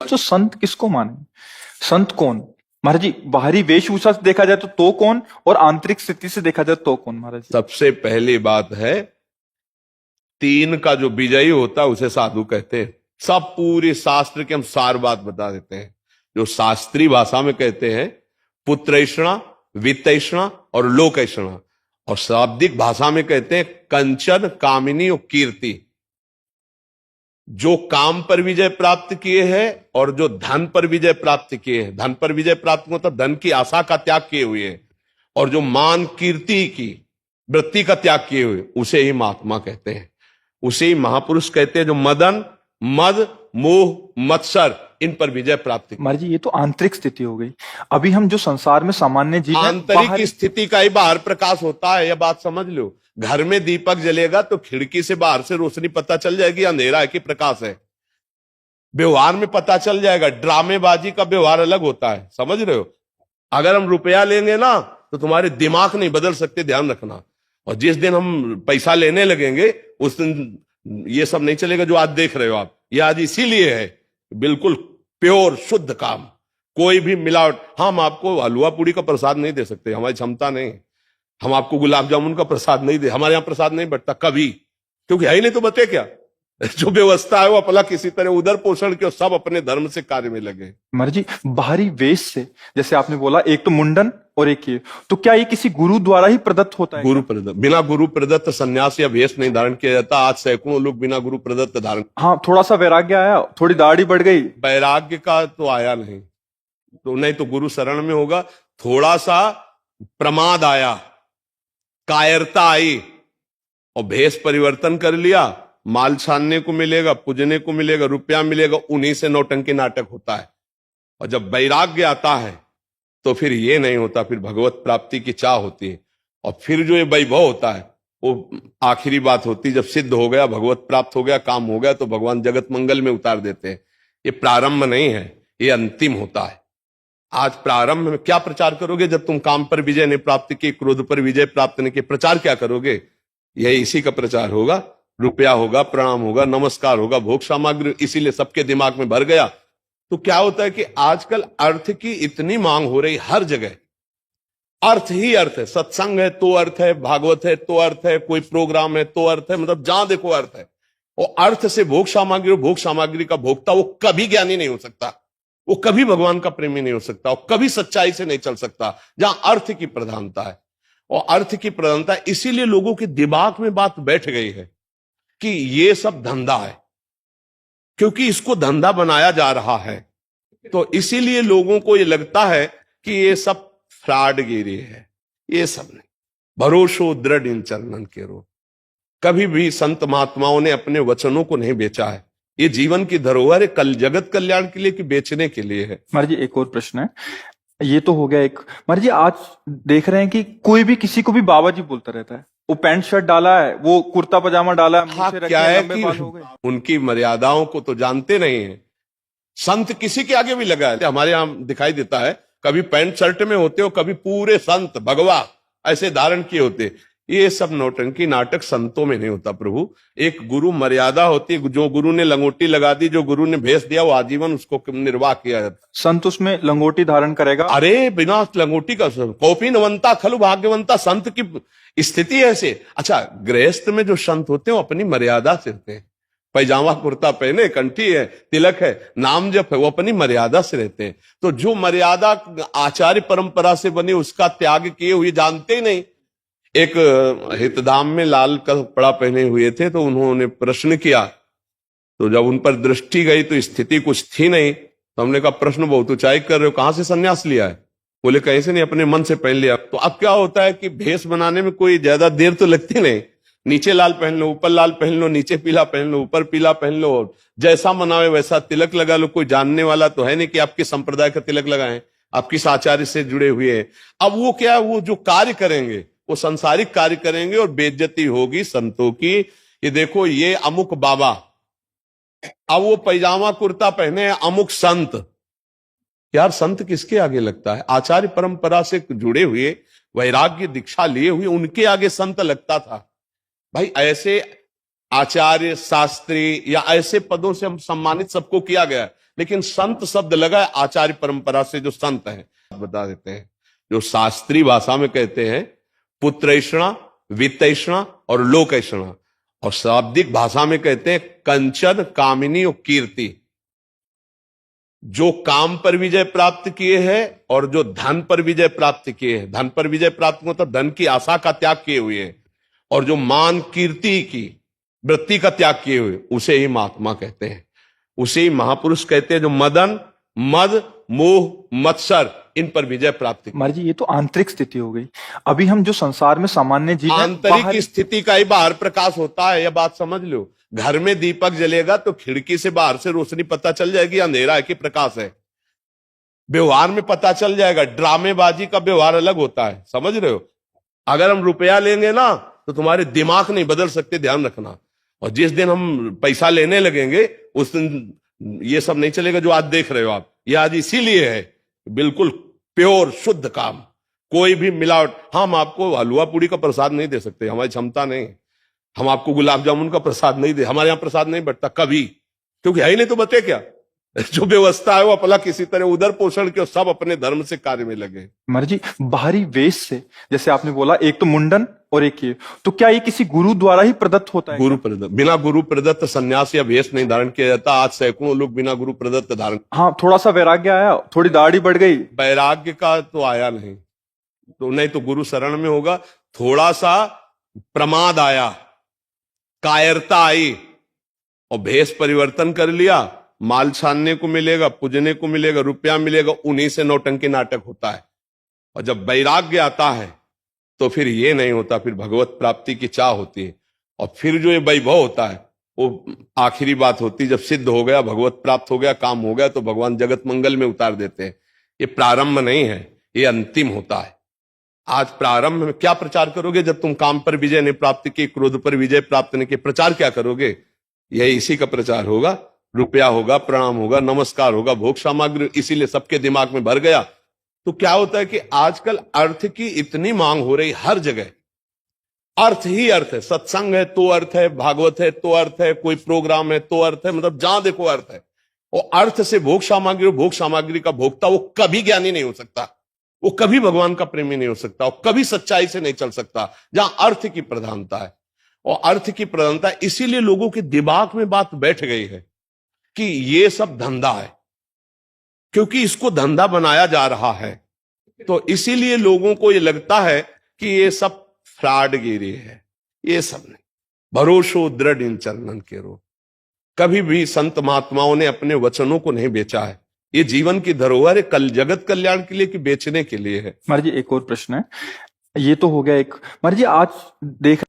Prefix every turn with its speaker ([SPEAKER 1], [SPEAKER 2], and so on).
[SPEAKER 1] तो संत किसको माने? संत कौन? महाराज जी, बाहरी वेशभूषा से देखा जाए तो कौन, और आंतरिक स्थिति से देखा जाए तो कौन महाराज जी?
[SPEAKER 2] सबसे पहली बात है, तीन का जो विजयी होता है उसे साधु कहते हैं। सब पूरे शास्त्र के हम सार बात बता देते हैं। जो शास्त्रीय भाषा में कहते हैं पुत्रैषणा, वित्तैषणा और लोकैषणा, और शाब्दिक भाषा में कहते हैं कंचन, कामिनी और कीर्ति। जो काम पर विजय प्राप्त किए हैं और जो धन पर विजय प्राप्त किए हैं, धन पर विजय प्राप्त मतलब धन की आशा का त्याग किए हुए हैं, और जो मान कीर्ति की वृत्ति का त्याग किए हुए, उसे ही महात्मा कहते हैं, उसे ही महापुरुष कहते हैं। जो मदन, मद, मोह, मत्सर, इन पर विजय प्राप्त की।
[SPEAKER 1] महाराज जी, ये तो आंतरिक स्थिति हो गई। अभी हम जो संसार में सामान्य जीव हैं,
[SPEAKER 2] आंतरिक स्थिति का ही बाहर प्रकाश होता है, यह बात समझ लो। घर में दीपक जलेगा तो खिड़की से बाहर से रोशनी पता चल जाएगी अंधेरा है कि प्रकाश है। व्यवहार में पता चल जाएगा। ड्रामेबाजी का व्यवहार अलग होता है, समझ रहे हो। अगर हम रुपया लेंगे ना तो तुम्हारे दिमाग नहीं बदल सकते, ध्यान रखना। और जिस दिन हम पैसा लेने लगेंगे उस दिन ये सब नहीं चलेगा जो आज देख रहे हो आप। ये आज इसीलिए है बिल्कुल प्योर शुद्ध काम, कोई भी मिलावट। हम आपको हलवा पूड़ी का प्रसाद नहीं दे सकते, हमारी क्षमता नहीं। हम आपको गुलाब जामुन का प्रसाद नहीं दे, हमारे यहां प्रसाद नहीं बटता कभी, क्योंकि है ही नहीं। तो बते क्या, जो व्यवस्था है वो अपना किसी तरह उधर पोषण के, सब अपने धर्म से कार्य में लगे।
[SPEAKER 1] महाराज जी, बाहरी वेश से, जैसे आपने बोला एक तो मुंडन और एक ये, तो क्या ये किसी गुरु द्वारा ही प्रदत्त होता है?
[SPEAKER 2] गुरु प्रदत्त, बिना गुरु प्रदत्त सन्यास या वेश नहीं धारण किया जाता। आज सैकड़ों लोग बिना गुरु प्रदत्त धारण।
[SPEAKER 1] हाँ, थोड़ा सा वैराग्य आया, थोड़ी दाढ़ी बढ़ गई,
[SPEAKER 2] वैराग्य का तो आया नहीं, तो नहीं तो गुरु शरण में होगा। थोड़ा सा प्रमाद आया, कायरता आई, और भेष परिवर्तन कर लिया। माल छानने को मिलेगा, पूजने को मिलेगा, रुपया मिलेगा, उन्हीं से नौटंकी नाटक होता है। और जब वैराग्य आता है तो फिर ये नहीं होता, फिर भगवत प्राप्ति की चाह होती है। और फिर जो ये वैभव होता है वो आखिरी बात होती है। जब सिद्ध हो गया, भगवत प्राप्त हो गया, काम हो गया, तो भगवान जगत मंगल में उतार देते हैं। ये प्रारंभ नहीं है, ये अंतिम होता है। आज प्रारंभ में क्या प्रचार करोगे जब तुम काम पर विजय नहीं प्राप्त की, क्रोध पर विजय प्राप्त नहीं की? प्रचार क्या करोगे? यही इसी का प्रचार होगा। रुपया होगा, प्रणाम होगा, नमस्कार होगा, भोग सामग्री, इसीलिए सबके दिमाग में भर गया। तो क्या होता है कि आजकल अर्थ की इतनी मांग हो रही हर जगह। अर्थ ही अर्थ है। सत्संग है तो अर्थ है, भागवत है तो अर्थ है, कोई प्रोग्राम है तो अर्थ है, मतलब जहां देखो अर्थ है। और अर्थ से भोग सामग्री और भोग सामग्री का भोक्ता वो कभी ज्ञानी नहीं हो सकता, वो कभी भगवान का प्रेमी नहीं हो सकता, वो कभी सच्चाई से नहीं चल सकता जहां अर्थ की प्रधानता है। और अर्थ की प्रधानता, इसीलिए लोगों के दिमाग में बात बैठ गई है कि ये सब धंधा है, क्योंकि इसको धंधा बनाया जा रहा है। तो इसीलिए लोगों को ये लगता है कि ये सब फ्रॉडगिरी है। ये सब नहीं, भरोसो दृढ़ इन चरणन के रो। कभी भी संत महात्माओं ने अपने वचनों को नहीं बेचा है। ये जीवन की धरोहर है, कल जगत कल्याण के लिए कि बेचने के लिए है।
[SPEAKER 1] महाराज जी, एक और प्रश्न है। ये तो हो गया एक। महाराज जी, आज देख रहे हैं कि कोई भी किसी को भी बाबा जी बोलता रहता है। वो पैंट शर्ट डाला है, वो कुर्ता पजामा डाला है,
[SPEAKER 2] हाँ, क्या है कि उनकी मर्यादाओं को तो जानते नहीं है। संत किसी के आगे भी लगा है, हमारे यहां दिखाई देता है, कभी पैंट शर्ट में होते हो, कभी पूरे संत भगवा ऐसे धारण किए होते। ये सब नौटंकी नाटक संतों में नहीं होता प्रभु। एक गुरु मर्यादा होती है। जो गुरु ने लंगोटी लगा दी, जो गुरु ने भेष दिया, वो आजीवन उसको निर्वाह किया जाता।
[SPEAKER 1] संत उसमें लंगोटी धारण करेगा?
[SPEAKER 2] अरे बिना लंगोटी का कौपीनवंता खलु भाग्यवंता, संत की स्थिति ऐसे। अच्छा, गृहस्थ में जो संत होते हैं वो अपनी मर्यादा से होते हैं। पैजामा कुर्ता पहने, कंठी है, तिलक है, नाम जप है, वो अपनी मर्यादा से रहते हैं। तो जो मर्यादा आचार्य परंपरा से बनी उसका त्याग किए हुए जानते ही नहीं। एक हितधाम में लाल कपड़ा पहने हुए थे, तो उन्होंने प्रश्न किया, तो जब उन पर दृष्टि गई तो स्थिति कुछ थी नहीं। तो हमने कहा प्रश्न बहुत ऊंचाई कर रहे हो, कहां से सन्यास लिया है? बोले कहीं से नहीं, अपने मन से पहन लिया। तो अब क्या होता है कि भेष बनाने में कोई ज्यादा देर तो लगती नहीं। नीचे लाल पहन लो, ऊपर लाल पहन लो, नीचे पीला पहन लो, ऊपर पीला पहन लो, जैसा मनावे वैसा तिलक लगा लो। कोई जानने वाला तो है नहीं कि आपके संप्रदाय का तिलक लगाएं, आप किस आचार्य से जुड़े हुए हैं। अब वो क्या, वो जो कार्य करेंगे वो संसारिक कार्य करेंगे और बेइज्जती होगी संतों की। ये देखो, ये अमुक बाबा, अब वो पैजामा कुर्ता पहने अमुक संत। यार, संत किसके आगे लगता है? आचार्य परंपरा से जुड़े हुए, वैराग्य दीक्षा लिए हुए, उनके आगे संत लगता था। भाई, ऐसे आचार्य, शास्त्री या ऐसे पदों से हम सम्मानित सबको किया गया। लेकिन संत शब्द लगा है आचार्य परंपरा से जो संत है बता देते हैं। जो शास्त्रीय भाषा में कहते हैं पुत्रैषणा, वित्तैषणा और लोकैषणा, और शाब्दिक भाषा में कहते हैं कंचन, कामिनी और कीर्ति। जो काम पर विजय प्राप्त किए हैं और जो धन पर विजय प्राप्त किए हैं, धन पर विजय प्राप्त मतलब धन की आशा का त्याग किए हुए हैं, और जो मान कीर्ति की वृत्ति का त्याग किए हुए, उसे ही महात्मा कहते हैं, उसे ही महापुरुष कहते हैं, जो मदन, मद, मोह, मत्सर इन पर विजय प्राप्त की।
[SPEAKER 1] महाराज जी ये तो आंतरिक स्थिति हो गई। अभी हम जो संसार में सामान्य जीव हैं,
[SPEAKER 2] आंतरिक स्थिति का ही बाहर प्रकाश होता है, यह बात समझ लो। घर में दीपक जलेगा तो खिड़की से बाहर से रोशनी पता चल जाएगी अंधेरा है कि प्रकाश है। व्यवहार में पता चल जाएगा। ड्रामेबाजी का व्यवहार अलग होता है, समझ रहे हो। अगर हम रुपया लेंगे ना तो तुम्हारे दिमाग नहीं बदल सकते, ध्यान रखना। और जिस दिन हम पैसा लेने लगेंगे उस दिन ये सब नहीं चलेगा जो आज देख रहे हो आप। ये आज इसीलिए है बिल्कुल प्योर शुद्ध काम, कोई भी मिलावट। हम आपको हलवा पूड़ी का प्रसाद नहीं दे सकते, हमारी क्षमता नहीं। हम आपको गुलाब जामुन का प्रसाद नहीं दे, हमारे यहां प्रसाद नहीं बटता कभी, क्योंकि है ही नहीं। तो बचे क्या? जो व्यवस्था है वो अपना किसी तरह उधर पोषण के, सब अपने धर्म से कार्य में लगे।
[SPEAKER 1] महाराज जी बाहरी वेश से, जैसे आपने बोला एक तो मुंडन और एक ये, तो क्या ये किसी गुरु द्वारा ही प्रदत्त होता है?
[SPEAKER 2] गुरु प्रदत्त, बिना गुरु प्रदत्त संन्यास या वेश नहीं धारण किया जाता। आज सैकड़ों लोग बिना गुरु प्रदत्त धारण।
[SPEAKER 1] हाँ, थोड़ा सा वैराग्य आया, थोड़ी दाढ़ी बढ़ गई,
[SPEAKER 2] वैराग्य का तो आया नहीं, तो नहीं तो गुरु शरण में होगा। थोड़ा सा प्रमाद आया, कायरता आई और भेष परिवर्तन कर लिया, माल छानने को मिलेगा, पूजने को मिलेगा, रुपया मिलेगा, उन्हीं से नौटंकी नाटक होता है। और जब वैराग्य आता है तो फिर ये नहीं होता, फिर भगवत प्राप्ति की चाह होती है। और फिर जो ये वैभव होता है वो आखिरी बात होती है। जब सिद्ध हो गया, भगवत प्राप्त हो गया, काम हो गया, तो भगवान जगत मंगल में उतार देते हैं। ये प्रारंभ नहीं है, ये अंतिम होता है। आज प्रारंभ में क्या प्रचार करोगे जब तुम काम पर विजय नहीं प्राप्त की, क्रोध पर विजय प्राप्त नहीं की? प्रचार क्या करोगे? यही इसी का प्रचार होगा। रुपया होगा, प्रणाम होगा, नमस्कार होगा, भोग सामग्री, इसीलिए सबके दिमाग में भर गया। तो क्या होता है कि आजकल अर्थ की इतनी मांग हो रही, हर जगह अर्थ ही अर्थ है। सत्संग है तो अर्थ है, भागवत है तो अर्थ है, कोई प्रोग्राम है तो अर्थ है, मतलब जहां देखो अर्थ है। और अर्थ से भोग सामग्री, भोग सामग्री का भोक्ता वो कभी ज्ञानी नहीं हो सकता, वो कभी भगवान का प्रेमी नहीं हो सकता, वो कभी सच्चाई से नहीं चल सकता जहां अर्थ की प्रधानता है। और अर्थ की प्रधानता, इसीलिए लोगों के दिमाग में बात बैठ गई है कि ये सब धंधा है, क्योंकि इसको धंधा बनाया जा रहा है। तो इसीलिए लोगों को ये लगता है कि ये सब फ्रॉडगिरी है। ये सब नहीं, भरोसो दृढ़ इन चरणन के रो। कभी भी संत महात्माओं ने अपने वचनों को नहीं बेचा है। ये जीवन की धरोहर है, कल जगत कल्याण के लिए कि बेचने के लिए है।
[SPEAKER 1] महाराज जी एक और प्रश्न है, ये तो हो गया एक। महाराज जी आज देख